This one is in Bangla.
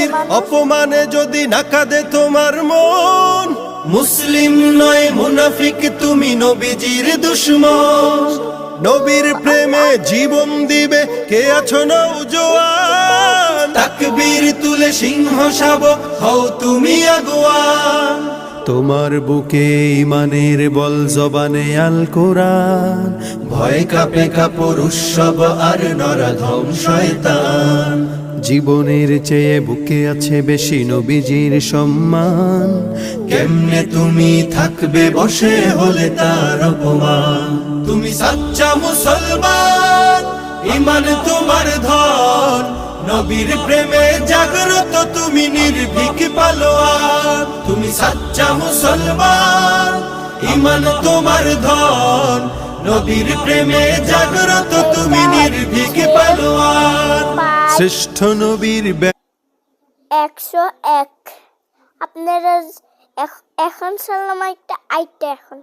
নবীর অপমানে যদি না কাঁদে তোমার মন, মুসলিম নয় মুনাফিক তুমি নবীজির দুশমন। নবীর প্রেমে জীবন দিবে কে আছো নওজোয়ান, তাকবীর তুলে সিংহ শাবক হও তুমি আগুয়ান। তোমার বুকে ইমানের বল জবানে আল কোরআন, ভয় কাঁপে কাপড় উৎসব আর নরাধম শয়তান। জীবনের চেয়ে বুকে আছে বেশি নবীজির সম্মান, কেমনে তুমি থাকবে বসে হলে তার অপমান। তুমি সাচ্চা মুসলমান, ইমান তোমার ধন, নবীর প্রেমে জাগ্রত তুমি নির্ভীক পালোয়ান। তুমি সাচ্চা মুসলমান, ইমান তোমার ধন, নবীর প্রেমে জাগ্রত তুমি নির্ভীক পালোয়ান। শ্রেষ্ঠ নবীর 101। আপনারা এখন সালাম একটা আইটা এখন